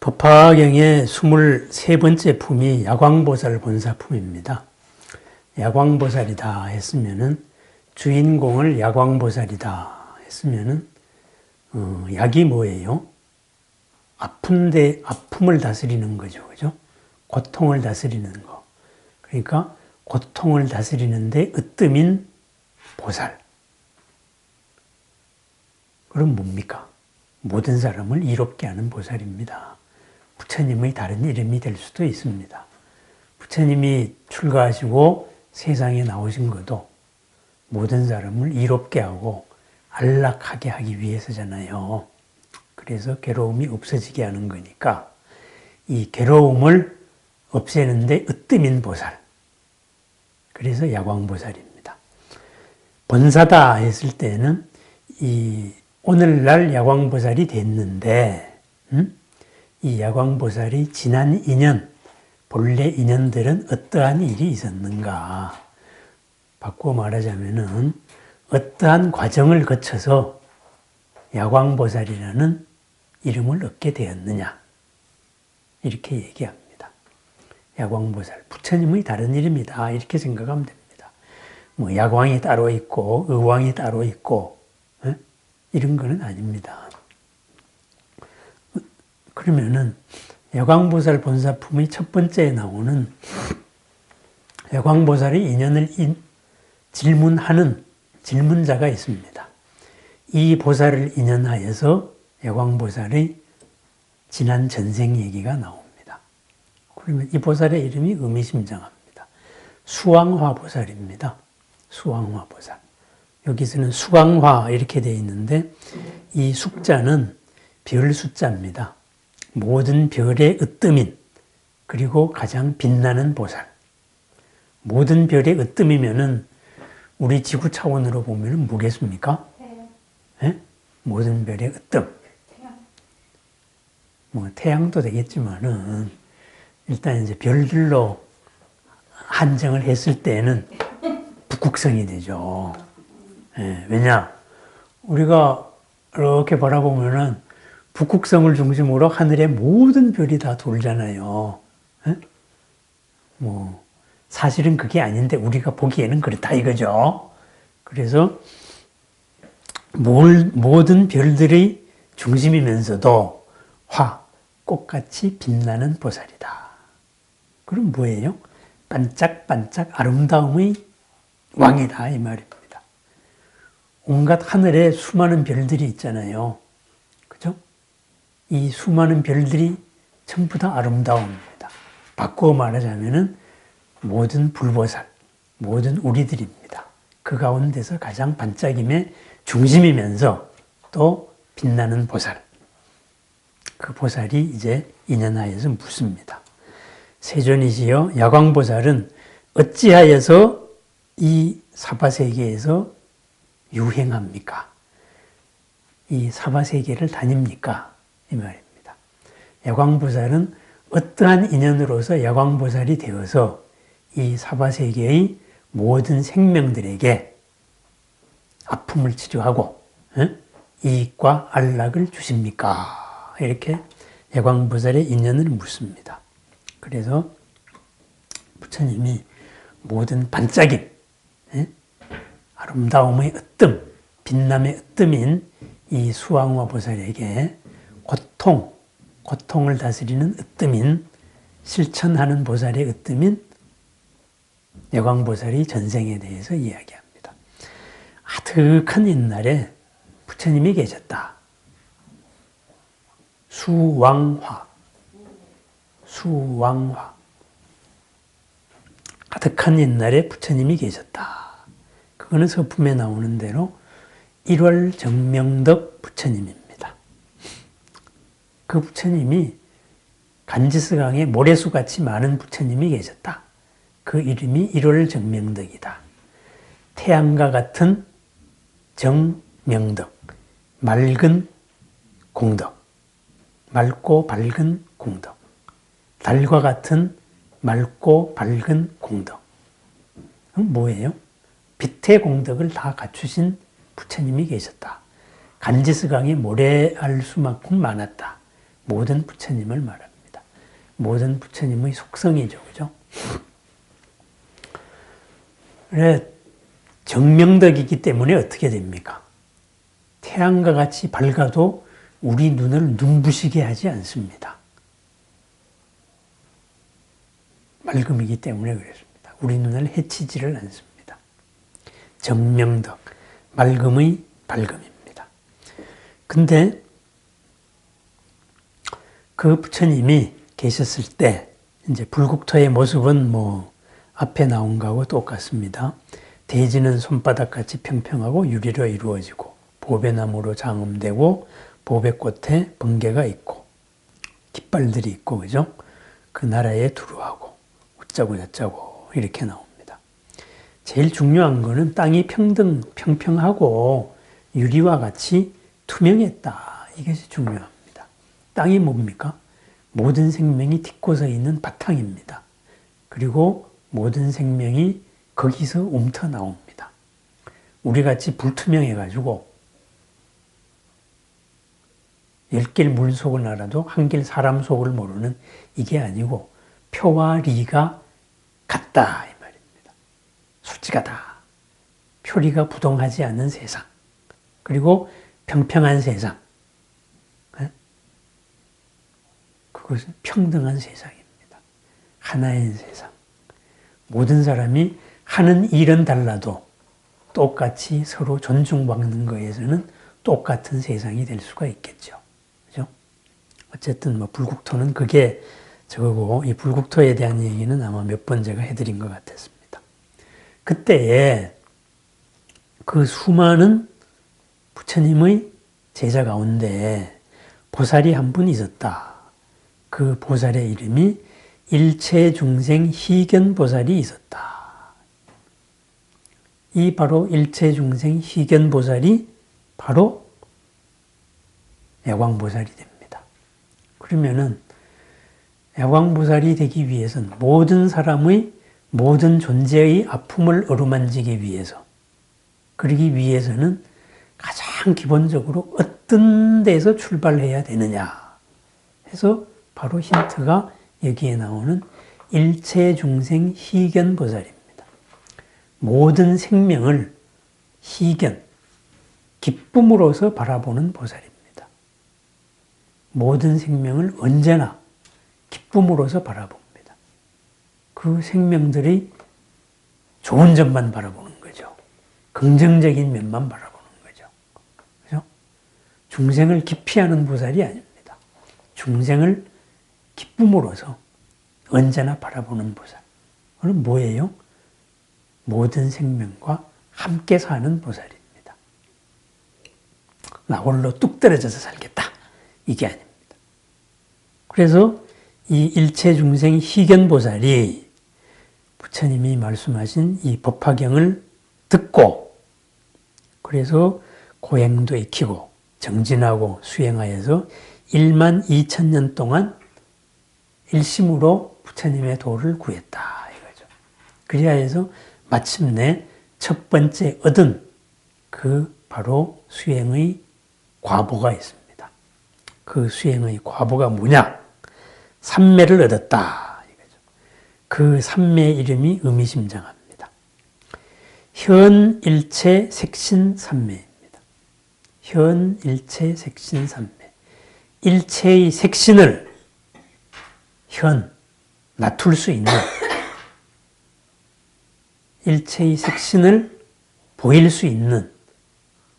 법화경의 23번째 품이 야광보살 본사품입니다. 야광보살이다 했으면은 주인공을 야광보살이다 했으면은 약이 뭐예요? 아픈데 아픔을 다스리는 거죠, 그죠? 고통을 다스리는 거. 그러니까 고통을 다스리는데 으뜸인 보살. 그럼 뭡니까? 모든 사람을 이롭게 하는 보살입니다. 부처님의 다른 이름이 될 수도 있습니다. 부처님이 출가하시고 세상에 나오신 것도 모든 사람을 이롭게 하고 안락하게 하기 위해서잖아요. 그래서 괴로움이 없어지게 하는 거니까 이 괴로움을 없애는데 으뜸인 보살. 그래서 야광보살입니다. 본사다 했을 때는 이 오늘날 야광보살이 됐는데 이 야광보살이 지난 인연, 본래 인연들은 어떠한 일이 있었는가? 바꾸어 말하자면은 어떠한 과정을 거쳐서 야광보살이라는 이름을 얻게 되었느냐? 이렇게 얘기합니다. 야광보살, 부처님의 다른 이름이다. 이렇게 생각하면 됩니다. 뭐 야광이 따로 있고 의왕이 따로 있고 이런 거는 아닙니다. 그러면은 야광보살 본사품의 첫 번째에 나오는 야광보살의 인연을 질문하는 질문자가 있습니다. 이 보살을 인연하여서 야광보살의 지난 전생 얘기가 나옵니다. 그러면 이 보살의 이름이 의미심장합니다. 수왕화보살입니다. 수왕화보살. 여기서는 수광화 이렇게 되어 있는데 이 숙자는 별 숫자입니다. 모든 별의 으뜸인 그리고 가장 빛나는 보살. 모든 별의 으뜸이면은 우리 지구 차원으로 보면 뭐겠습니까? 네? 모든 별의 으뜸. 뭐 태양도 되겠지만은 일단 이제 별들로 한정을 했을 때는 북극성이 되죠. 네, 왜냐? 우리가 이렇게 바라보면은 북극성을 중심으로 하늘의 모든 별이 다 돌잖아요. 네? 뭐 사실은 그게 아닌데 우리가 보기에는 그렇다 이거죠. 그래서 모든 별들의 중심이면서도 꽃같이 빛나는 보살이다. 그럼 뭐예요? 반짝반짝 아름다움의 왕이다 이 말입니다. 온갖 하늘에 수많은 별들이 있잖아요. 그죠? 이 수많은 별들이 전부 다 아름다움입니다. 바꾸어 말하자면은 모든 불보살, 모든 우리들입니다. 그 가운데서 가장 반짝임의 중심이면서 또 빛나는 보살. 그 보살이 이제 인연하여서 묻습니다. 세존이시여 야광보살은 어찌하여서 이 사바세계에서 유행합니까? 이 사바세계를 다닙니까? 이 말입니다. 야광보살은 어떠한 인연으로서 야광보살이 되어서 이 사바세계의 모든 생명들에게 아픔을 치료하고 이익과 안락을 주십니까? 이렇게 야광보살의 인연을 묻습니다. 그래서 부처님이 모든 반짝임, 아름다움의 으뜸, 빛남의 으뜸인 이 수왕화 보살에게 고통을 다스리는 으뜸인 실천하는 보살의 으뜸인 야광보살이 전생에 대해서 이야기합니다. 아득한 옛날에 부처님이 계셨다. 수왕화. 아득한 옛날에 부처님이 계셨다. 그거는 서품에 나오는 대로 1월 정명덕 부처님입니다. 그 부처님이 간지스강에 모래수같이 많은 부처님이 계셨다. 그 이름이 1월 정명덕이다. 태양과 같은 정명덕, 맑은 공덕, 맑고 밝은 공덕, 달과 같은 맑고 밝은 공덕. 뭐예요? 빛의 공덕을 다 갖추신 부처님이 계셨다. 간지스강이 모래알 수만큼 많았다. 모든 부처님을 말합니다. 모든 부처님의 속성이죠. 그죠? 그래, 정명덕이기 때문에 어떻게 됩니까? 태양과 같이 밝아도 우리 눈을 눈부시게 하지 않습니다. 맑음이기 때문에 그렇습니다. 우리 눈을 해치지를 않습니다. 정명덕, 맑음의 밝음입니다. 근데 그 부처님이 계셨을 때 이제 불국토의 모습은 뭐 앞에 나온 거하고 똑같습니다. 대지는 손바닥같이 평평하고 유리로 이루어지고 보배나무로 장음되고 보배꽃에 번개가 있고 깃발들이 있고 그죠? 그 나라에 두루하고 웃자고 저짜고 이렇게 나옵니다. 제일 중요한 거는 땅이 평평하고 유리와 같이 투명했다. 이것이 중요합니다. 땅이 뭡니까? 모든 생명이 딛고 서 있는 바탕입니다. 그리고 모든 생명이 거기서 움터 나옵니다. 우리같이 불투명해가지고 10길 물 속을 알아도 1길 사람 속을 모르는 이게 아니고 표와 리가 같다 이 말입니다. 솔직하다. 표리가 부동하지 않는 세상. 그리고 평평한 세상. 그것은 평등한 세상입니다. 하나인 세상. 모든 사람이 하는 일은 달라도 똑같이 서로 존중받는 거에서는 똑같은 세상이 될 수가 있겠죠. 그죠? 어쨌든 뭐 불국토는 그게 저거고 이 불국토에 대한 얘기는 아마 몇 번 제가 해드린 것 같았습니다. 그때에 그 수많은 부처님의 제자 가운데 보살이 한 분 있었다. 그 보살의 이름이 일체중생 희견보살이 있었다. 이 바로 일체중생 희견보살이 바로 야광보살이 됩니다. 그러면은 야광보살이 되기 위해서는 모든 사람의 모든 존재의 아픔을 어루만지기 위해서 그러기 위해서는 가장 기본적으로 어떤 데서 출발해야 되느냐 해서 바로 힌트가 여기에 나오는 일체중생 희견보살입니다. 모든 생명을 희견, 기쁨으로서 바라보는 보살입니다. 모든 생명을 언제나 기쁨으로서 바라봅니다. 그 생명들이 좋은 점만 바라보는 거죠. 긍정적인 면만 바라보는 거죠. 그죠? 중생을 기피하는 보살이 아닙니다. 중생을 기쁨으로서 언제나 바라보는 보살. 그럼 뭐예요? 모든 생명과 함께 사는 보살입니다. 나 홀로 뚝 떨어져서 살겠다. 이게 아닙니다. 그래서 이 일체중생 희견보살이 부처님이 말씀하신 이 법화경을 듣고 그래서 고행도 익히고 정진하고 수행하여서 1만 2천 년 동안 일심으로 부처님의 도를 구했다 이거죠. 그리하여서 마침내 첫 번째 얻은 그 바로 수행의 과보가 있습니다. 그 수행의 과보가 뭐냐? 삼매를 얻었다 이거죠. 그 삼매의 이름이 의미심장합니다. 현일체 색신삼매입니다. 현일체 색신삼매. 일체의 색신을 낮출 수 있는 일체의 색신을 보일 수 있는,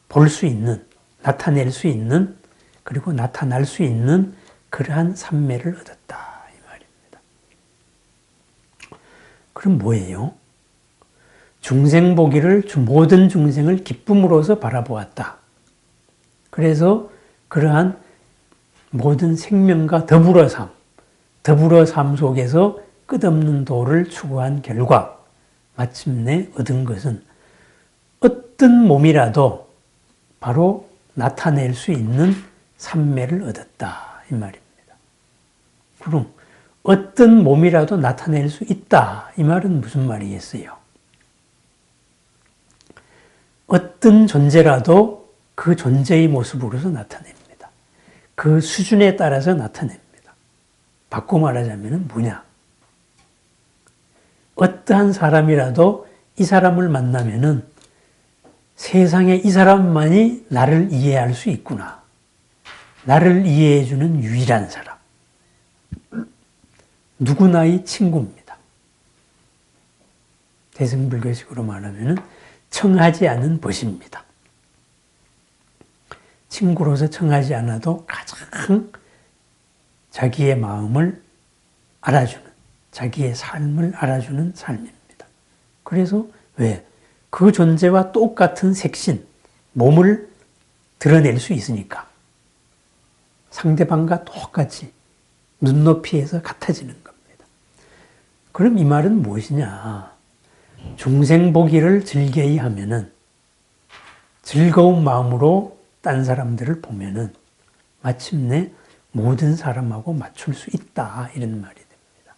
볼 수 있는, 나타낼 수 있는, 그리고 나타날 수 있는 그러한 삼매를 얻었다 이 말입니다. 그럼 뭐예요? 중생 보기를 모든 중생을 기쁨으로서 바라보았다. 그래서 그러한 모든 생명과 더불어 삶 속에서 끝없는 도를 추구한 결과 마침내 얻은 것은 어떤 몸이라도 바로 나타낼 수 있는 삼매를 얻었다 이 말입니다. 그럼 어떤 몸이라도 나타낼 수 있다 이 말은 무슨 말이겠어요? 어떤 존재라도 그 존재의 모습으로서 나타냅니다. 그 수준에 따라서 나타냅니다. 바꿔 말하자면 뭐냐? 어떠한 사람이라도 이 사람을 만나면은 세상에 이 사람만이 나를 이해할 수 있구나. 나를 이해해주는 유일한 사람. 누구나의 친구입니다. 대승불교식으로 말하면 청하지 않은 벗입니다. 친구로서 청하지 않아도 가장 자기의 마음을 알아주는, 자기의 삶을 알아주는 삶입니다. 그래서 왜? 그 존재와 똑같은 색신, 몸을 드러낼 수 있으니까. 상대방과 똑같이 눈높이에서 같아지는 겁니다. 그럼 이 말은 무엇이냐? 중생보기를 즐겨이 하면은 즐거운 마음으로 딴 사람들을 보면은 마침내 모든 사람하고 맞출 수 있다. 이런 말이 됩니다.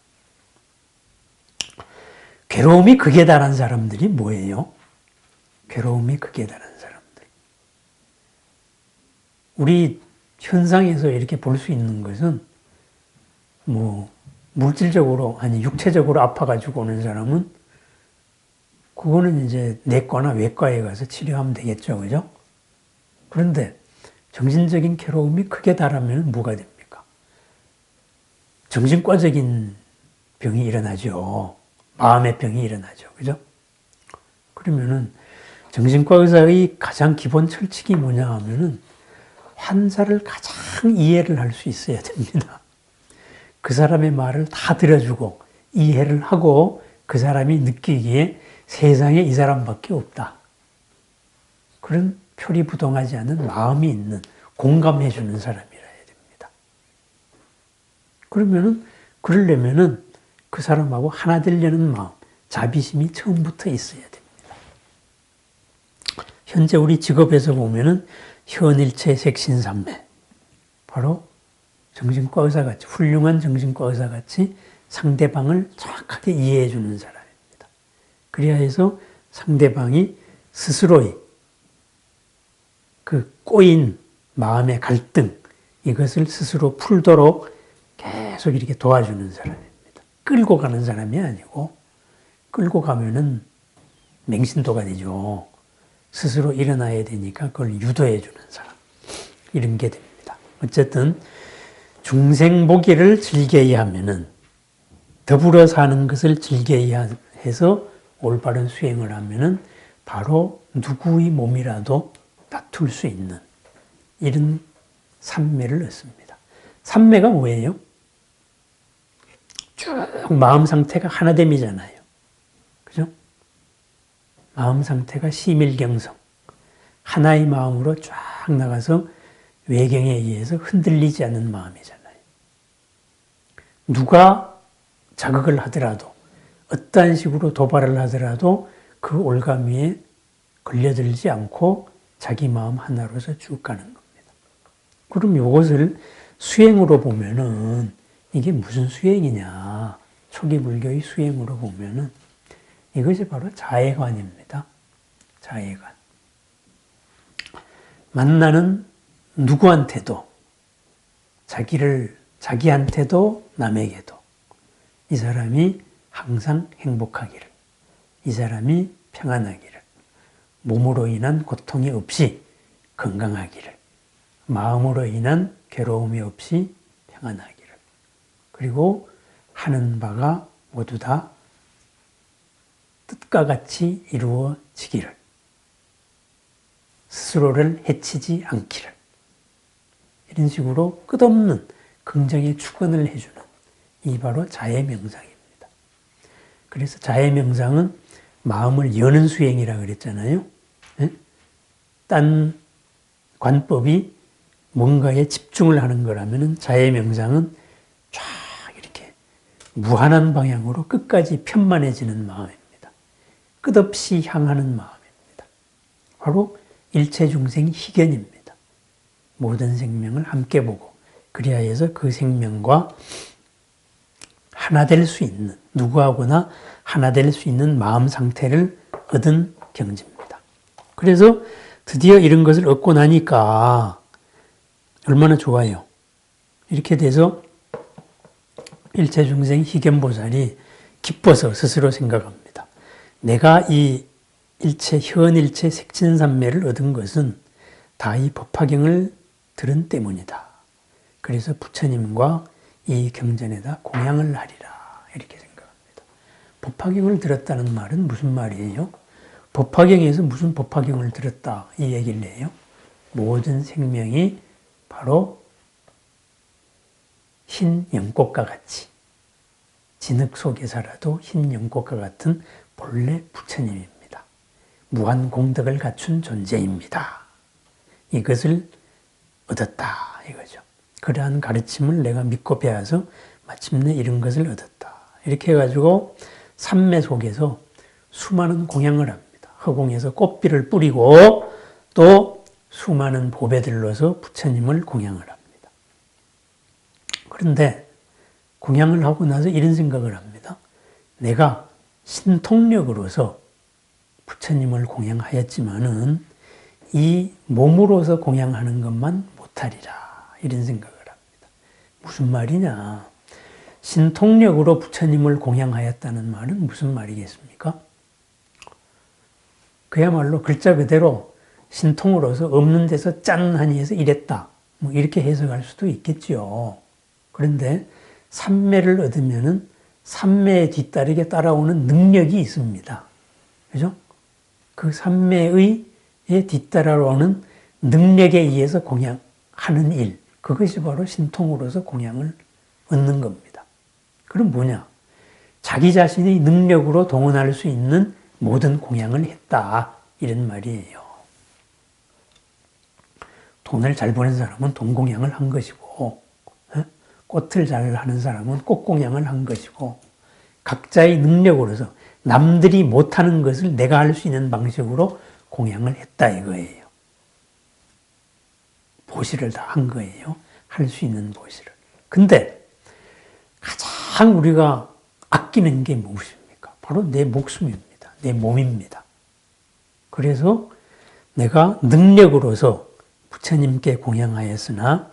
괴로움이 극에 달한 사람들이 뭐예요? 괴로움이 극에 달한 사람들. 우리 현상에서 이렇게 볼 수 있는 것은 뭐 물질적으로 아니 육체적으로 아파가지고 오는 사람은 그거는 이제 내과나 외과에 가서 치료하면 되겠죠, 그죠? 그런데 정신적인 괴로움이 크게 달하면 뭐가 됩니까? 정신과적인 병이 일어나죠. 마음의 병이 일어나죠, 그죠? 그러면은 정신과 의사의 가장 기본 철칙이 뭐냐 하면은 환자를 가장 이해를 할 수 있어야 됩니다. 그 사람의 말을 다 들어주고 이해를 하고 그 사람이 느끼기에 세상에 이 사람밖에 없다. 그런 표리부동하지 않은 마음이 있는, 공감해주는 사람이라야 됩니다. 그러면은, 그러려면은 그 사람하고 하나 되려는 마음, 자비심이 처음부터 있어야 됩니다. 현재 우리 직업에서 보면은 현일체 색신삼매, 바로 정신과 의사같이, 훌륭한 정신과 의사같이 상대방을 정확하게 이해해주는 사람입니다. 그래야 해서 상대방이 스스로의 그 꼬인 마음의 갈등, 이것을 스스로 풀도록 계속 이렇게 도와주는 사람입니다. 끌고 가는 사람이 아니고, 끌고 가면은 맹신도가 되죠. 스스로 일어나야 되니까 그걸 유도해주는 사람. 이런 게 됩니다. 어쨌든, 중생보기를 즐겨야 하면은, 더불어 사는 것을 즐겨야 해서 올바른 수행을 하면은, 바로 누구의 몸이라도 다툴 수 있는 이런 삼매를 얻습니다. 삼매가 뭐예요? 쭉 마음 상태가 하나됨이잖아요. 그죠? 마음 상태가 심일경성. 하나의 마음으로 쫙 나가서 외경에 의해서 흔들리지 않는 마음이잖아요. 누가 자극을 하더라도, 어떠한 식으로 도발을 하더라도 그 올가미에 걸려들지 않고 자기 마음 하나로서 쭉 가는 겁니다. 그럼 이것을 수행으로 보면은 이게 무슨 수행이냐? 초기 불교의 수행으로 보면은 이것이 바로 자애관입니다. 자애관. 만나는 누구한테도, 자기한테도 남에게도 이 사람이 항상 행복하기를, 이 사람이 평안하기를, 몸으로 인한 고통이 없이 건강하기를, 마음으로 인한 괴로움이 없이 평안하기를, 그리고 하는 바가 모두 다 뜻과 같이 이루어지기를, 스스로를 해치지 않기를, 이런 식으로 끝없는 긍정의 축원을 해주는 이 바로 자애명상입니다. 그래서 자애명상은 마음을 여는 수행이라고 그랬잖아요. 딴 관법이 뭔가에 집중을 하는 거라면 자애명상은 쫙 이렇게 무한한 방향으로 끝까지 편만해지는 마음입니다. 끝없이 향하는 마음입니다. 바로 일체중생 희견입니다. 모든 생명을 함께 보고 그리야 해서 그 생명과 하나 될 수 있는, 누구하고나 하나 될 수 있는 마음 상태를 얻은 경지입니다. 그래서 드디어 이런 것을 얻고 나니까 얼마나 좋아요. 이렇게 돼서 일체중생 희견보살이 기뻐서 스스로 생각합니다. 내가 이 현일체 색진삼매를 얻은 것은 다 이 법화경을 들은 때문이다. 그래서 부처님과 이 경전에다 공양을 하리라 이렇게 생각합니다. 법화경을 들었다는 말은 무슨 말이에요? 법화경에서 무슨 법화경을 들었다 이 얘기를 해요. 모든 생명이 바로 흰 연꽃과 같이 진흙 속에 살아도 흰 연꽃과 같은 본래 부처님입니다. 무한 공덕을 갖춘 존재입니다. 이것을 얻었다 이거죠. 그러한 가르침을 내가 믿고 배워서 마침내 이런 것을 얻었다. 이렇게 해가지고 삼매 속에서 수많은 공양을 합니다. 허공에서 꽃비를 뿌리고 또 수많은 보배들로서 부처님을 공양을 합니다. 그런데 공양을 하고 나서 이런 생각을 합니다. 내가 신통력으로서 부처님을 공양하였지만은 이 몸으로서 공양하는 것만 못하리라 이런 생각을 합니다. 무슨 말이냐? 신통력으로 부처님을 공양하였다는 말은 무슨 말이겠습니까? 그야말로 글자 그대로 신통으로서 없는 데서 짠 하니 해서 이랬다. 뭐 이렇게 해석할 수도 있겠죠. 그런데 삼매를 얻으면은 삼매에 뒤따르게 따라오는 능력이 있습니다. 그죠? 그 삼매에 뒤따라오는 능력에 의해서 공양하는 일, 그것이 바로 신통으로서 공양을 얻는 겁니다. 그럼 뭐냐? 자기 자신의 능력으로 동원할 수 있는 모든 공양을 했다. 이런 말이에요. 돈을 잘 버는 사람은 돈 공양을 한 것이고, 꽃을 잘 하는 사람은 꽃 공양을 한 것이고, 각자의 능력으로서 남들이 못하는 것을 내가 할 수 있는 방식으로 공양을 했다 이거예요. 보시를 다 한 거예요. 할 수 있는 보시를. 근데 가장 우리가 아끼는 게 무엇입니까? 바로 내 목숨입니다. 내 몸입니다. 그래서 내가 능력으로서 부처님께 공양하였으나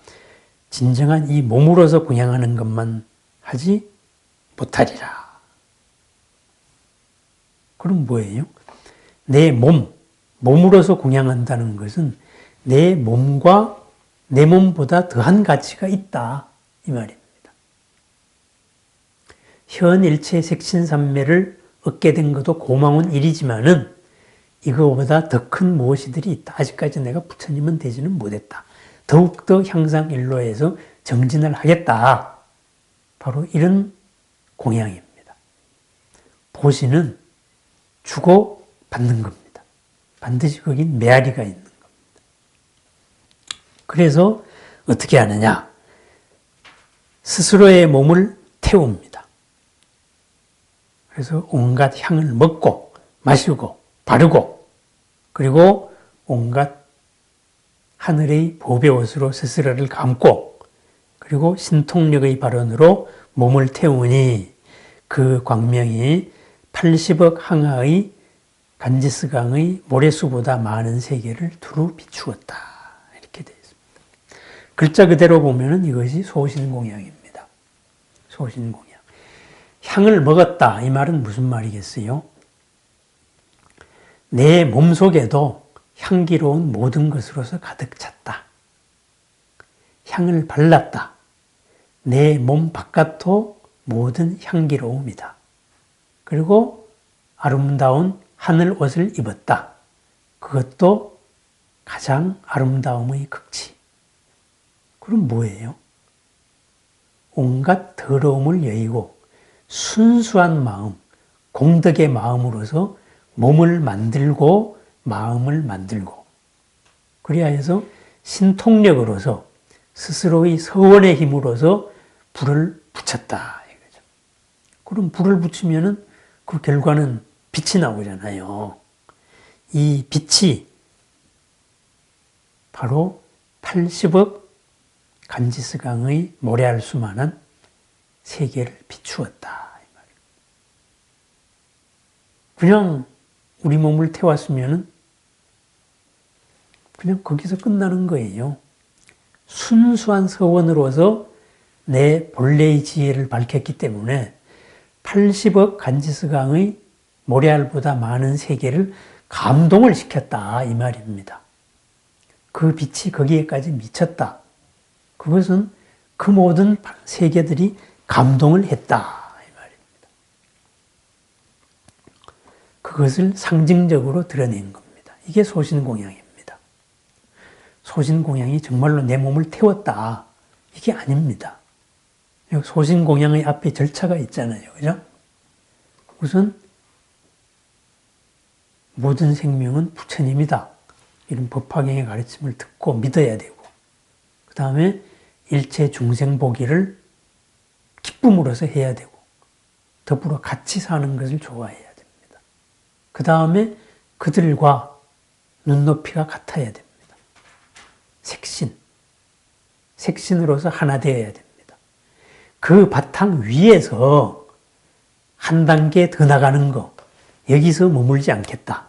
진정한 이 몸으로서 공양하는 것만 하지 못하리라. 그럼 뭐예요? 내 몸으로서 공양한다는 것은 내 몸과 내 몸보다 더한 가치가 있다. 이 말입니다. 현일체 색신삼매를 얻게 된 것도 고마운 일이지만은 이거보다 더 큰 무엇이들이 있다. 아직까지 내가 부처님은 되지는 못했다. 더욱더 향상일로에서 정진을 하겠다. 바로 이런 공양입니다. 보시는 주고 받는 겁니다. 반드시 거긴 메아리가 있는 겁니다. 그래서 어떻게 하느냐? 스스로의 몸을 태웁니다. 그래서 온갖 향을 먹고 마시고 바르고 그리고 온갖 하늘의 보배옷으로 스스로를 감고 그리고 신통력의 발언으로 몸을 태우니 그 광명이 80억 항하의 간지스강의 모래수보다 많은 세계를 두루 비추었다. 이렇게 되어 있습니다. 글자 그대로 보면 이것이 소신공양입니다. 소신공양. 향을 먹었다. 이 말은 무슨 말이겠어요? 내 몸속에도 향기로운 모든 것으로서 가득 찼다. 향을 발랐다. 내 몸 바깥도 모든 향기로움이다. 그리고 아름다운 하늘 옷을 입었다. 그것도 가장 아름다움의 극치. 그럼 뭐예요? 온갖 더러움을 여의고 순수한 마음, 공덕의 마음으로서 몸을 만들고 마음을 만들고 그래야 해서 신통력으로서 스스로의 서원의 힘으로서 불을 붙였다. 이거죠. 그럼 불을 붙이면은 그 결과는 빛이 나오잖아요. 이 빛이 바로 80억 간지스강의 모래알 수만한 세계를 비추었다. 그냥 우리 몸을 태웠으면 그냥 거기서 끝나는 거예요. 순수한 서원으로서 내 본래의 지혜를 밝혔기 때문에 80억 간지스강의 모래알보다 많은 세계를 감동을 시켰다 이 말입니다. 그 빛이 거기에까지 미쳤다. 그것은 그 모든 세계들이 감동을 했다 이 말입니다. 그것을 상징적으로 드러낸 겁니다. 이게 소신공양입니다. 소신공양이 정말로 내 몸을 태웠다. 이게 아닙니다. 소신공양의 앞에 절차가 있잖아요. 그죠? 우선 모든 생명은 부처님이다. 이런 법화경의 가르침을 듣고 믿어야 되고, 그 다음에 일체 중생 보기를 기쁨으로서 해야 되고, 더불어 같이 사는 것을 좋아해야 됩니다. 그 다음에 그들과 눈높이가 같아야 됩니다. 색신으로서 하나 되어야 됩니다. 그 바탕 위에서 한 단계 더 나가는 거, 여기서 머물지 않겠다.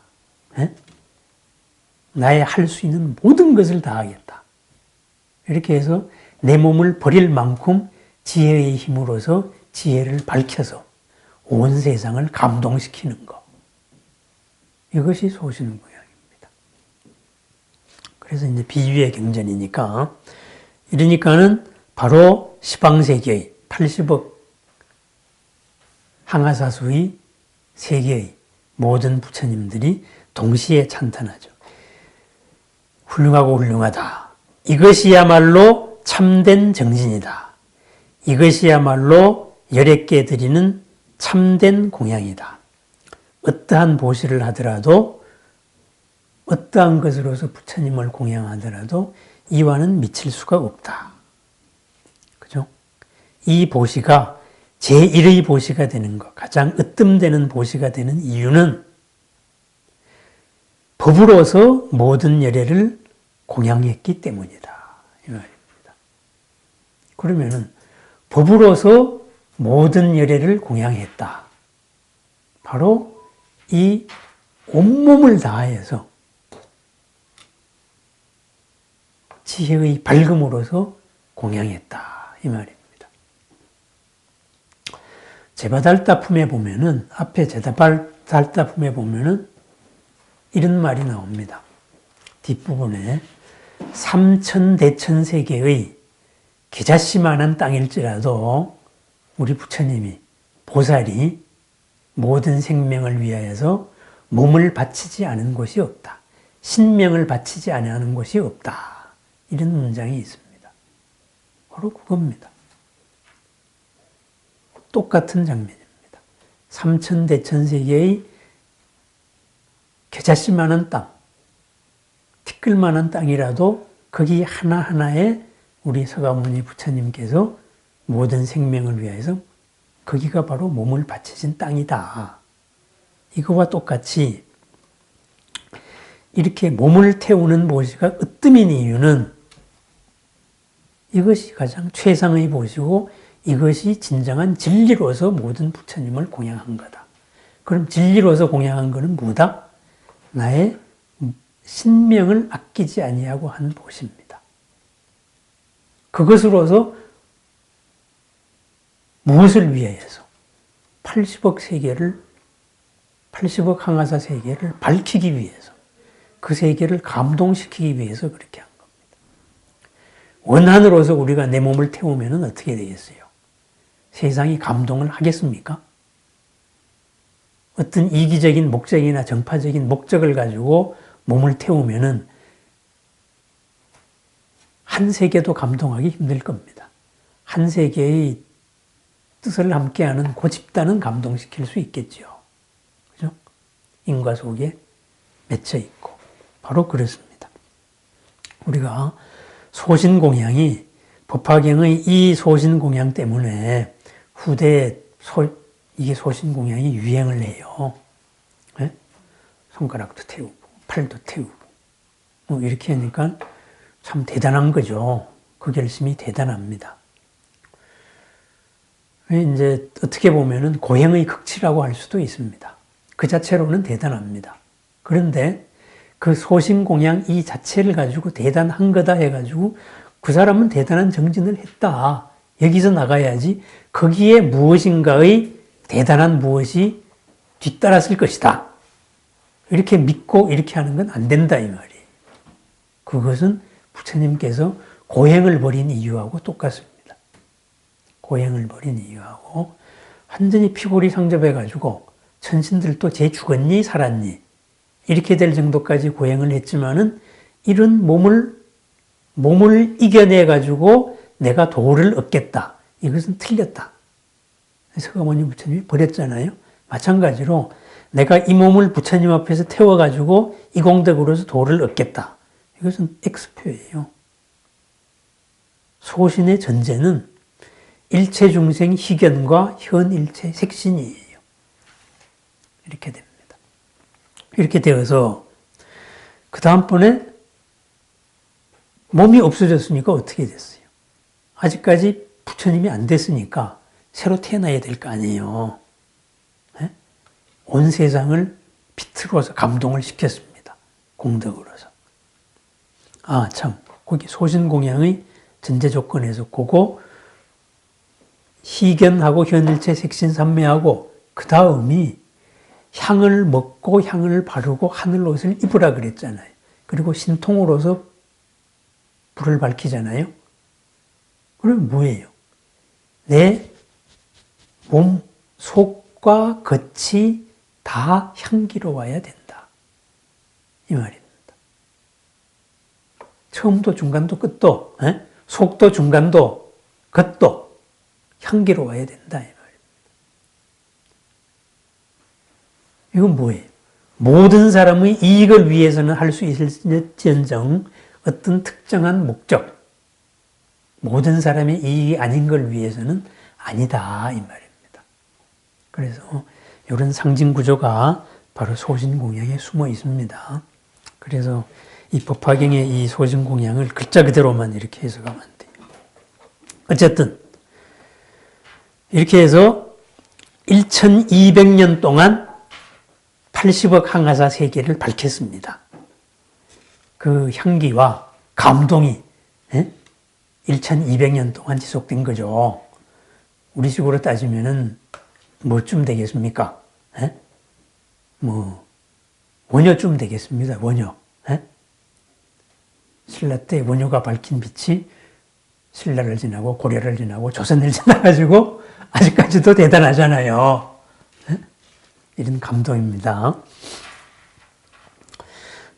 에? 나의 할 수 있는 모든 것을 다하겠다. 이렇게 해서 내 몸을 버릴 만큼 지혜의 힘으로서 지혜를 밝혀서 온 세상을 감동시키는 것. 이것이 소신공양입니다. 그래서 이제 비유의 경전이니까, 이러니까는 바로 시방세계의 80억 항아사수의 세계의 모든 부처님들이 동시에 찬탄하죠. 훌륭하고 훌륭하다. 이것이야말로 참된 정진이다. 이것이야말로 열애께 드리는 참된 공양이다. 어떠한 보시를 하더라도, 어떠한 것으로서 부처님을 공양하더라도 이와는 미칠 수가 없다. 그죠? 이 보시가 제1의 보시가 되는 것, 가장 으뜸되는 보시가 되는 이유는 법으로서 모든 열애를 공양했기 때문이다. 이 말입니다. 그러면은 법으로서 모든 열애를 공양했다. 바로 이 온몸을 다해서 지혜의 밝음으로서 공양했다. 이 말입니다. 제바달다품에 보면은, 앞에 제바달다품에 보면은 이런 말이 나옵니다. 뒷부분에 삼천대천세계의 계자씨만한 땅일지라도 우리 부처님이, 보살이 모든 생명을 위하여서 몸을 바치지 않은 곳이 없다. 신명을 바치지 않은 곳이 없다. 이런 문장이 있습니다. 바로 그겁니다. 똑같은 장면입니다. 삼천대천세계의 계자씨만한 땅, 티끌만한 땅이라도 거기 하나하나에 우리 서가모니 부처님께서 모든 생명을 위해서 거기가 바로 몸을 바치신 땅이다. 이거와 똑같이 이렇게 몸을 태우는 보시가 으뜸인 이유는 이것이 가장 최상의 보시고 이것이 진정한 진리로서 모든 부처님을 공양한 거다. 그럼 진리로서 공양한 것은 뭐다? 나의 신명을 아끼지 아니하고 한 보시입니다. 그것으로서 무엇을 위하여서 80억 세계를, 80억 항아사 세계를 밝히기 위해서, 그 세계를 감동시키기 위해서 그렇게 한 겁니다. 원한으로서 우리가 내 몸을 태우면 어떻게 되겠어요? 세상이 감동을 하겠습니까? 어떤 이기적인 목적이나 정파적인 목적을 가지고 몸을 태우면은 한 세계도 감동하기 힘들 겁니다. 한 세계의 뜻을 함께하는 그 집단은 감동시킬 수 있겠죠. 그죠? 인과 속에 맺혀 있고. 바로 그렇습니다. 우리가 소신공양이, 법화경의 이 소신공양 때문에 후대에 이게 소신공양이 유행을 해요. 네? 손가락도 태우고, 팔도 태우고. 뭐 이렇게 하니까 참 대단한 거죠. 그 결심이 대단합니다. 이제 어떻게 보면은 고행의 극치라고 할 수도 있습니다. 그 자체로는 대단합니다. 그런데 그 소신공양 이 자체를 가지고 대단한 거다 해가지고 그 사람은 대단한 정진을 했다. 여기서 나가야지 거기에 무엇인가의 대단한 무엇이 뒤따랐을 것이다. 이렇게 믿고 이렇게 하는 건 안 된다 이 말이에요. 그것은 부처님께서 고행을 벌인 이유하고 똑같습니다. 고행을 벌인 이유하고 완전히 피골이 상접해가지고 천신들도 쟤 죽었니 살았니 이렇게 될 정도까지 고행을 했지만은 이런 몸을 이겨내가지고 내가 도를 얻겠다. 이것은 틀렸다. 서가모니 부처님이 버렸잖아요. 마찬가지로 내가 이 몸을 부처님 앞에서 태워가지고 이 공덕으로서 도를 얻겠다. 이것은 X표예요. 소신의 전제는 일체 중생 희견과 현일체 색신이에요. 이렇게 됩니다. 이렇게 되어서 그 다음번에 몸이 없어졌으니까 어떻게 됐어요? 아직까지 부처님이 안 됐으니까 새로 태어나야 될 거 아니에요. 네? 온 세상을 비틀어서 감동을 시켰습니다. 공덕으로서. 아, 참. 거기 소신공양의 전제 조건에서 그거 희견하고 현일체 색신삼매하고 그 다음이 향을 먹고 향을 바르고 하늘옷을 입으라 그랬잖아요. 그리고 신통으로서 불을 밝히잖아요. 그럼 뭐예요? 내 몸 속과 겉이 다 향기로워야 된다. 이 말입니다. 처음도 중간도 끝도 속도 중간도 겉도 향기로워야 된다. 이 말입니다. 이건 뭐예요? 모든 사람의 이익을 위해서는 할 수 있을지언정 어떤 특정한 목적, 모든 사람의 이익이 아닌 걸 위해서는 아니다 이 말입니다. 그래서 이런 상징 구조가 바로 소신공양에 숨어 있습니다. 그래서 이 법화경의 이 소신공양을 글자 그대로만 이렇게 해석하면 안 돼요. 어쨌든 이렇게 해서 1200년 동안 80억 항아사 세계를 밝혔습니다. 그 향기와 감동이 1200년 동안 지속된 거죠. 우리 식으로 따지면은 뭐쯤 되겠습니까? 원효쯤 되겠습니다. 원효. 신라 때 원효가 밝힌 빛이 신라를 지나고 고려를 지나고 조선을 지나가지고 아직까지도 대단하잖아요. 이런 감동입니다.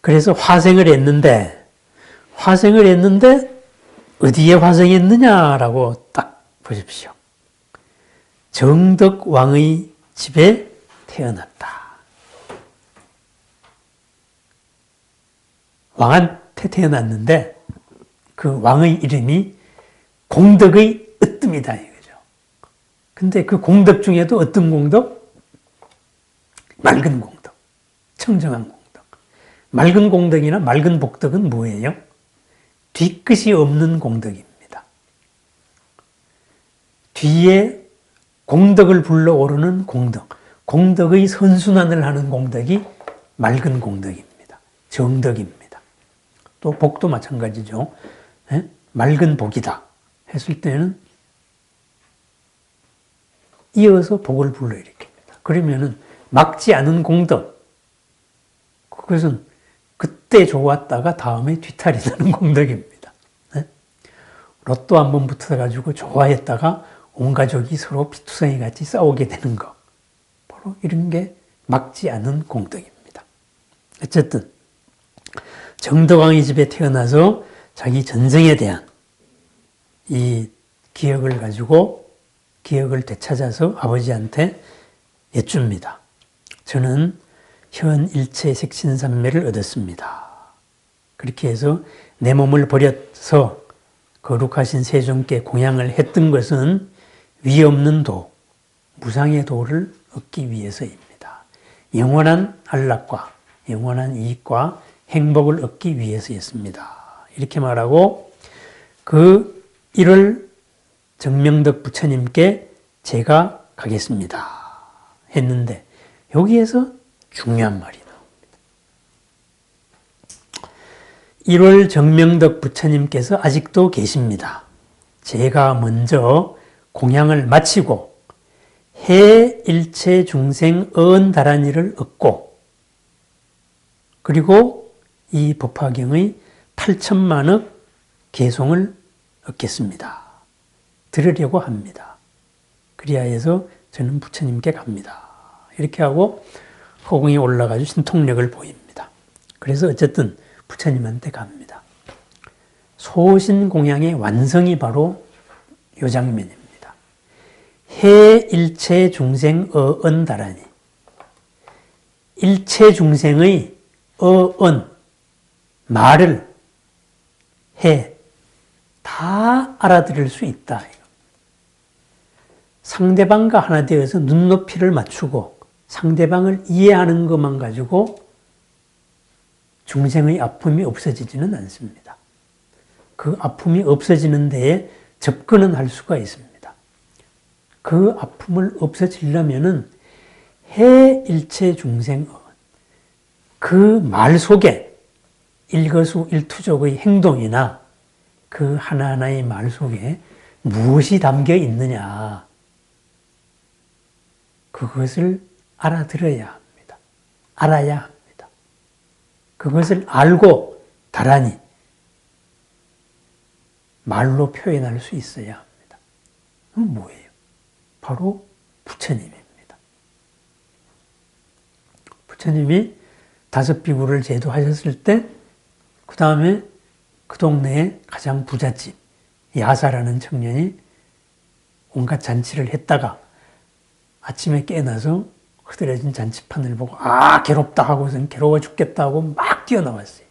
그래서 화생을 했는데 어디에 화생했느냐라고 딱 보십시오. 정덕왕의 집에 태어났다. 왕한테 태어났는데 그 왕의 이름이 공덕의 으뜸이다 이거죠. 근데 그 공덕 중에도 어떤 공덕? 맑은 공덕, 청정한 공덕. 맑은 공덕이나 맑은 복덕은 뭐예요? 뒤끝이 없는 공덕입니다. 뒤에 공덕을 불러오르는 공덕, 공덕의 선순환을 하는 공덕이 맑은 공덕입니다. 정덕입니다. 또 복도 마찬가지죠. 맑은 복이다 했을 때는 이어서 복을 불러일으킵니다. 그러면은 막지 않은 공덕, 그것은 그때 좋았다가 다음에 뒤탈이 나는 공덕입니다. 로또 한번 붙어가지고 좋아했다가 온 가족이 서로 피투성이 같이 싸우게 되는 거. 바로 이런 게 막지 않은 공덕입니다. 어쨌든 정덕왕의 집에 태어나서 자기 전생에 대한 이 기억을 가지고 기억을 되찾아서 아버지한테 여쭙니다. 저는 현 일체 색신삼매를 얻었습니다. 그렇게 해서 내 몸을 버려서 거룩하신 세존께 공양을 했던 것은 위 없는 도, 무상의 도를 얻기 위해서입니다. 영원한 안락과 영원한 이익과 행복을 얻기 위해서였습니다. 이렇게 말하고 그 일을 정명덕 부처님께 제가 가겠습니다. 했는데 여기에서 중요한 말이 나옵니다. 1월 정명덕 부처님께서 아직도 계십니다. 제가 먼저 공양을 마치고 해 일체 중생 어언다란이를 얻고 그리고 이 법화경의 8천만억 개송을 얻겠습니다. 들으려고 합니다. 그리하여서 저는 부처님께 갑니다. 이렇게 하고 허공에 올라가서 신통력을 보입니다. 그래서 어쨌든 부처님한테 갑니다. 소신공양의 완성이 바로 이 장면입니다. 해 일체 중생 어언다라니. 일체 중생의 어언, 말을 다 알아들을 수 있다. 상대방과 하나 되어서 눈높이를 맞추고 상대방을 이해하는 것만 가지고 중생의 아픔이 없어지지는 않습니다. 그 아픔이 없어지는 데에 접근은 할 수가 있습니다. 그 아픔을 없어지려면은 해 일체 중생 그 말 속에 일거수일투족의 행동이나 그 하나하나의 말 속에 무엇이 담겨 있느냐 그것을 알아들어야 합니다. 알아야 합니다. 그것을 알고 다란히 말로 표현할 수 있어야 합니다. 그건 뭐예요? 바로 부처님입니다. 부처님이 5비구를 제도하셨을 때 그 다음에 그 동네에 가장 부잣집 야사라는 청년이 온갖 잔치를 했다가 아침에 깨어나서 흐드러진 잔치판을 보고 괴롭다 하고선 괴로워 죽겠다 하고 막 뛰어나왔어요.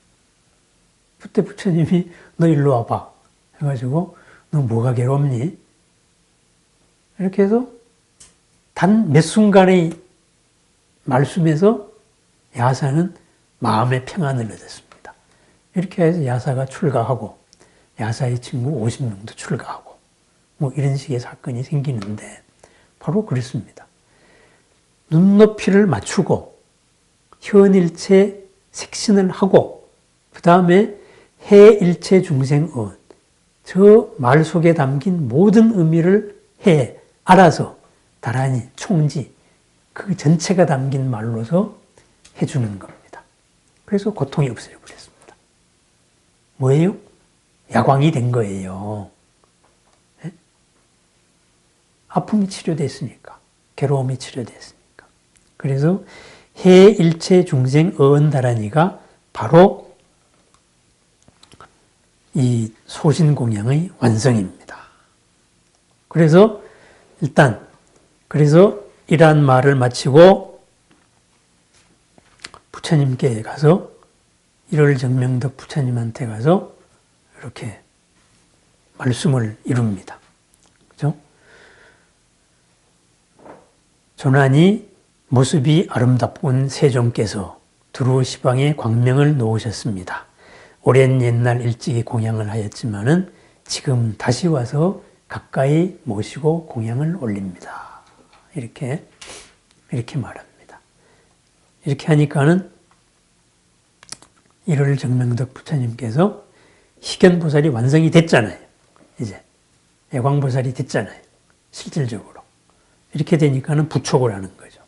그때 부처님이 너 일로 와봐 해가지고 너 뭐가 괴롭니? 이렇게 해서 단 몇 순간의 말씀에서 야사는 마음의 평안을 얻었습니다. 이렇게 해서 야사가 출가하고 야사의 친구 50명도 출가하고 뭐 이런 식의 사건이 생기는데 바로 그렇습니다. 눈높이를 맞추고 현일체 색신을 하고 그 다음에 해일체 중생언 저 말 속에 담긴 모든 의미를 알아서 다란히 총지 그 전체가 담긴 말로서 해주는 겁니다. 그래서 고통이 없어져 버렸습니다. 뭐예요? 야광이 된 거예요. 네? 아픔이 치료됐으니까 괴로움이 치료됐으니까 그래서 해일체 중생 어언다라니가 바로 이 소신공양의 완성입니다. 그래서 일단 이러한 말을 마치고 부처님께 가서 1월 정명덕 부처님한테 가서 이렇게 말씀을 이룹니다. 그죠? 조난이 모습이 아름답군 세종께서 두루시방에 광명을 놓으셨습니다. 오랜 옛날 일찍이 공양을 하였지만은 지금 다시 와서 가까이 모시고 공양을 올립니다. 이렇게 말합니다. 이렇게 하니까는 1월 정명덕 부처님께서 희견보살이 완성이 됐잖아요. 이제 애광보살이 됐잖아요. 실질적으로. 이렇게 되니까는 부촉을 하는 거죠.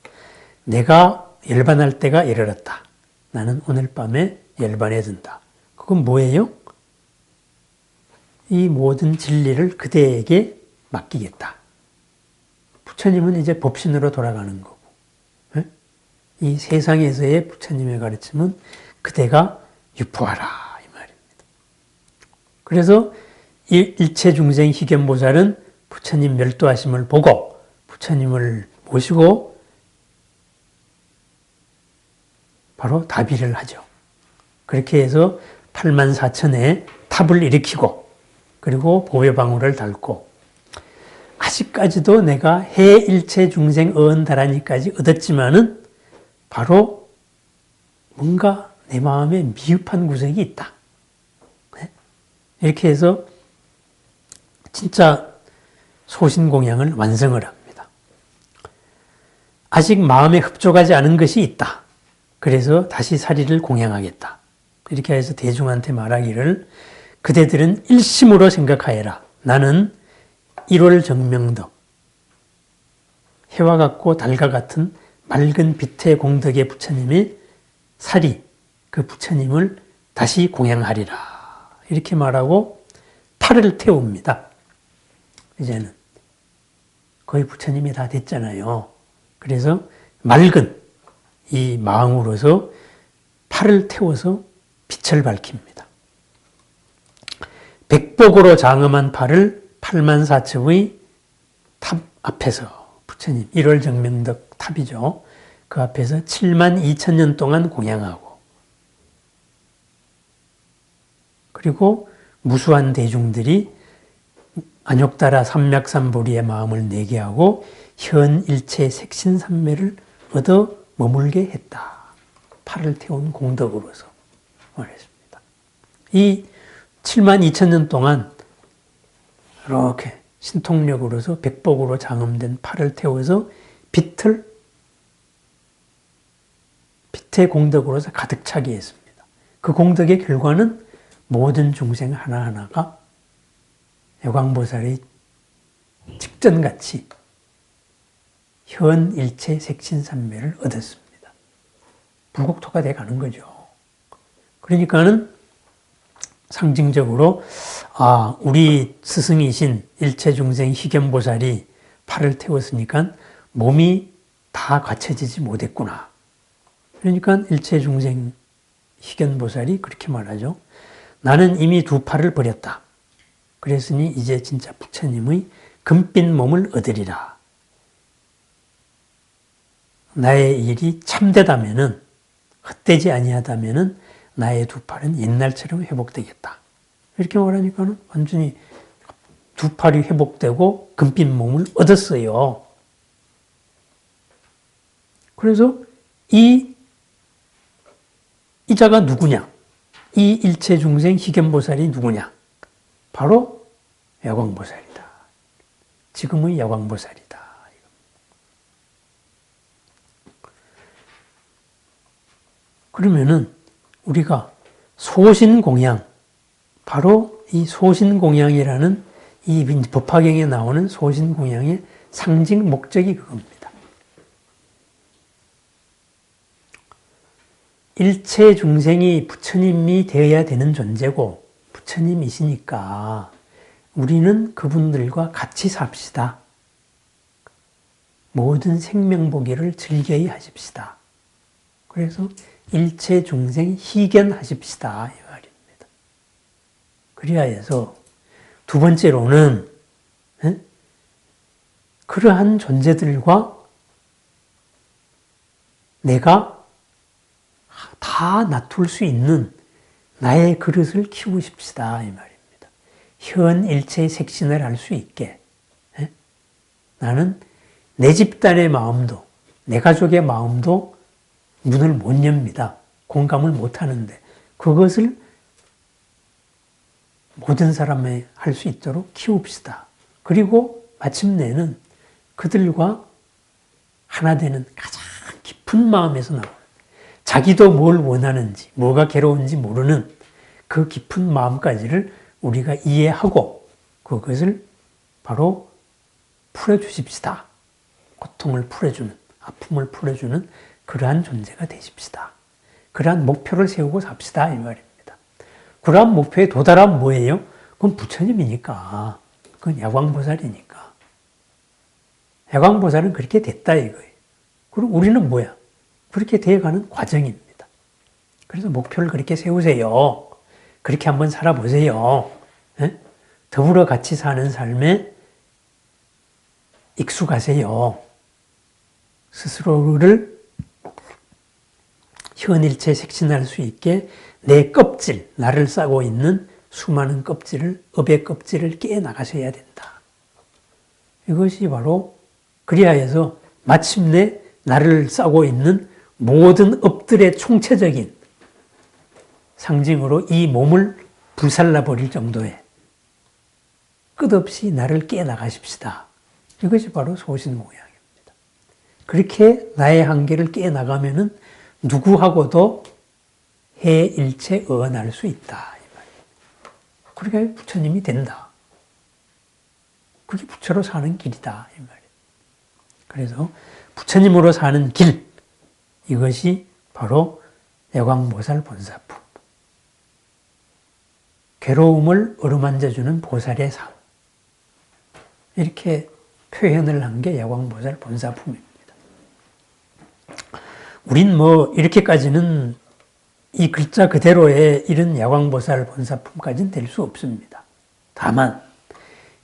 내가 열반할 때가 이르렀다. 나는 오늘 밤에 열반해 든다. 그건 뭐예요? 이 모든 진리를 그대에게 맡기겠다. 부처님은 이제 법신으로 돌아가는 거고, 이 세상에서의 부처님의 가르침은 그대가 유포하라 이 말입니다. 그래서 일체 중생 희견보살은 부처님 멸도하심을 보고 부처님을 모시고 바로 다비를 하죠. 그렇게 해서 84,000의 탑을 일으키고 그리고 보배방울을 달고 아직까지도 내가 해일체 중생 어언다라니까지 얻었지만은 바로 뭔가 내 마음에 미흡한 구석이 있다. 이렇게 해서 진짜 소신공양을 완성을 합니다. 아직 마음에 흡족하지 않은 것이 있다. 그래서 다시 사리를 공양하겠다. 이렇게 해서 대중한테 말하기를 그대들은 일심으로 생각하여라. 나는 달 1월 정명덕, 해와 같고 달과 같은 맑은 빛의 공덕의 부처님의 살이 그 부처님을 다시 공양하리라. 이렇게 말하고 팔을 태웁니다. 이제는 거의 부처님이 다 됐잖아요. 그래서 맑은 이 마음으로서 팔을 태워서 빛을 밝힙니다. 백복으로 장엄한 팔을 84첩의 탑 앞에서 부처님 1월 정명덕 탑이죠. 그 앞에서 72,000년 동안 공양하고 그리고 무수한 대중들이 안욕따라 삼맥삼보리의 마음을 내게 하고 현일체 색신삼매를 얻어 머물게 했다. 팔을 태운 공덕으로서 말했습니다. 이 72,000년 동안 이렇게 신통력으로서 백복으로 장엄된 팔을 태워서 빛의 공덕으로서 가득 차게 했습니다. 그 공덕의 결과는 모든 중생 하나하나가 여광보살의 직전같이 현일체 색신삼매를 얻었습니다. 불국토가 돼 가는 거죠. 그러니까는 상징적으로 우리 스승이신 일체중생 희견보살이 팔을 태웠으니까 몸이 다 갖춰지지 못했구나. 그러니까 일체중생 희견보살이 그렇게 말하죠. 나는 이미 두 팔을 버렸다. 그랬으니 이제 진짜 부처님의 금빛 몸을 얻으리라. 나의 일이 참되다면은 헛되지 아니하다면은 나의 두 팔은 옛날처럼 회복되겠다. 이렇게 말하니까는 완전히 두 팔이 회복되고 금빛 몸을 얻었어요. 그래서 이 자가 누구냐? 이 일체중생 희견보살이 누구냐? 바로 야광보살이다. 지금의 야광보살이다. 그러면은 우리가 소신공양, 바로 이 소신공양이라는 이 법화경에 나오는 소신공양의 상징 목적이 그겁니다. 일체 중생이 부처님이 되어야 되는 존재고 부처님이시니까 우리는 그분들과 같이 삽시다. 모든 생명보기를 즐겨이 하십시다. 그래서 일체 중생 희견하십시다 이 말입니다. 그리하여서 두 번째로는 그러한 존재들과 내가 다 놔둘 수 있는 나의 그릇을 키우십시다 이 말입니다. 현일체의 색신을 할 수 있게 나는 내 집단의 마음도 내 가족의 마음도 문을 못 엽니다. 공감을 못 하는데 그것을 모든 사람이 할 수 있도록 키웁시다. 그리고 마침내는 그들과 하나 되는 가장 깊은 마음에서 나오는 자기도 뭘 원하는지 뭐가 괴로운지 모르는 그 깊은 마음까지를 우리가 이해하고 그것을 바로 풀어주십시다. 고통을 풀어주는 아픔을 풀어주는 그러한 존재가 되십시다. 그러한 목표를 세우고 삽시다 이 말입니다. 그러한 목표에 도달하면 뭐예요? 그건 부처님이니까. 그건 야광보살이니까. 야광보살은 그렇게 됐다 이거예요. 그리고 우리는 뭐야? 그렇게 되어가는 과정입니다. 그래서 목표를 그렇게 세우세요. 그렇게 한번 살아보세요. 더불어 같이 사는 삶에 익숙하세요. 스스로를 현일체 색신할 수 있게 내 껍질, 나를 싸고 있는 수많은 껍질을, 업의 껍질을 깨나가셔야 된다. 이것이 바로 그리하여서 마침내 나를 싸고 있는 모든 업들의 총체적인 상징으로 이 몸을 불살라 버릴 정도의 끝없이 나를 깨나가십시다. 이것이 바로 소신공양입니다. 그렇게 나의 한계를 깨나가면은 누구하고도 해일체 어언할 수 있다. 그러니까 부처님이 된다. 그게 부처로 사는 길이다 이 말이에요. 그래서 부처님으로 사는 길, 이것이 바로 야광보살 본사품. 괴로움을 어루만져주는 보살의 삶. 이렇게 표현을 한 게 야광보살 본사품입니다. 우린 뭐 이렇게까지는 이 글자 그대로의 이런 야광보살 본사품까지는 될 수 없습니다. 다만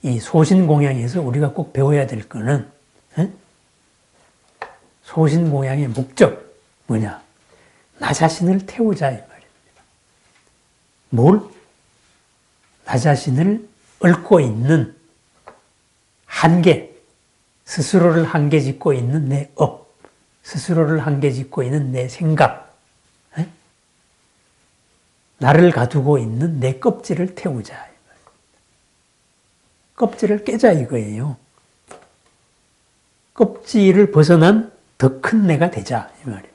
이 소신공양에서 우리가 꼭 배워야 될 거는 소신공양의 목적 뭐냐? 나 자신을 태우자 이 말입니다. 뭘? 나 자신을 얽고 있는 한계, 스스로를 한계 짓고 있는 내 업, 스스로를 한계 짓고 있는 내 생각, 나를 가두고 있는 내 껍질을 태우자. 껍질을 깨자 이거예요. 껍질을 벗어난 더 큰 내가 되자 이 말입니다.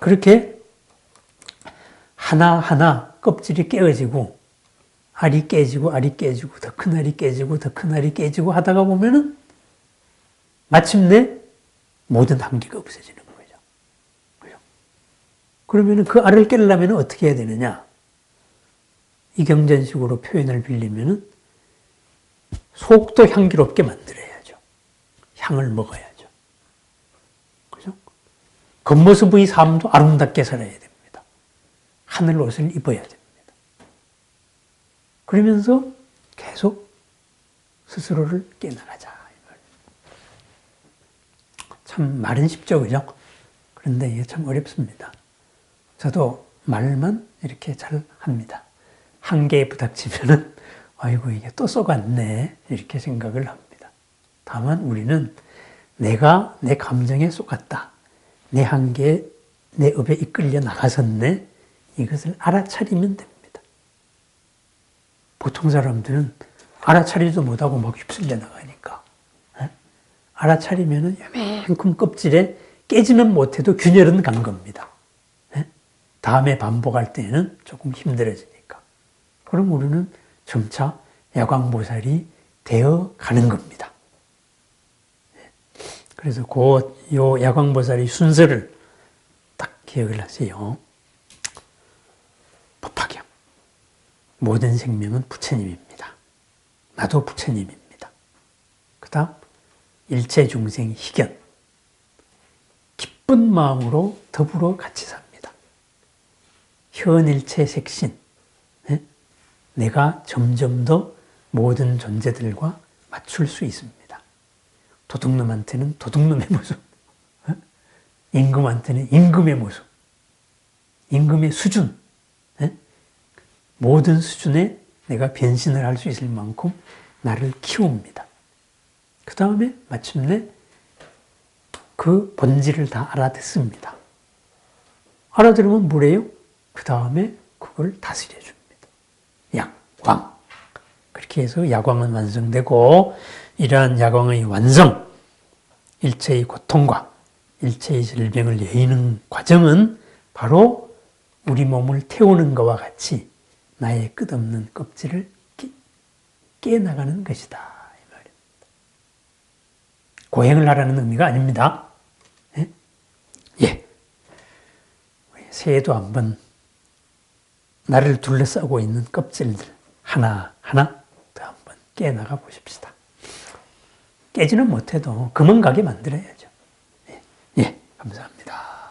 그렇게 하나하나 껍질이 깨어지고 알이 깨지고 더 큰 알이 깨지고 더 큰 알이 깨지고 하다가 보면은 마침내 모든 한계가 없어지는 거죠. 그죠? 그러면은 그 알을 깨려면 어떻게 해야 되느냐? 이경전식으로 표현을 빌리면은 속도 향기롭게 만들어야죠. 향을 먹어야죠. 그죠? 겉모습의 삶도 아름답게 살아야 됩니다. 하늘 옷을 입어야 됩니다. 그러면서 계속 스스로를 깨나가자. 참 말은 쉽죠, 그죠? 그런데 이게 참 어렵습니다. 저도 말만 이렇게 잘 합니다. 한계에 부닥치면은 아이고 이게 또 쏘갔네 이렇게 생각을 합니다. 다만 우리는 내가 내 감정에 쏘갔다. 내 한계에 내 업에 이끌려 나가섰네. 이것을 알아차리면 됩니다. 보통 사람들은 알아차리지도 못하고 막 휩쓸려 나가니까. 알아차리면은 요만큼 껍질에 깨지는 못해도 균열은 간 겁니다. 다음에 반복할 때는 조금 힘들어지니까. 그럼 우리는 점차 야광보살이 되어 가는 겁니다. 그래서 요 야광보살의 순서를 딱 기억을 하세요. 법화경. 모든 생명은 부처님입니다. 나도 부처님입니다. 그 다음 일체 중생 희견. 기쁜 마음으로 더불어 같이 삽니다. 현일체 색신. 내가 점점 더 모든 존재들과 맞출 수 있습니다. 도둑놈한테는 도둑놈의 모습, 임금한테는 임금의 모습, 임금의 수준, 모든 수준에 내가 변신을 할 수 있을 만큼 나를 키웁니다. 그 다음에 마침내 그 본질을 다 알아듣습니다. 알아들으면 뭐래요? 그 다음에 그걸 다스려 줍니다. 야광. 그렇게 해서 야광은 완성되고, 이러한 야광의 완성, 일체의 고통과 일체의 질병을 여의는 과정은 바로 우리 몸을 태우는 것과 같이 나의 끝없는 껍질을 깨나가는 것이다. 이 말입니다. 고행을 하라는 의미가 아닙니다. 예. 새해도 한번 나를 둘러싸고 있는 껍질들 하나하나 더 한번 깨나가 보십시다. 깨지는 못해도 금은 가게 만들어야죠. 예, 감사합니다.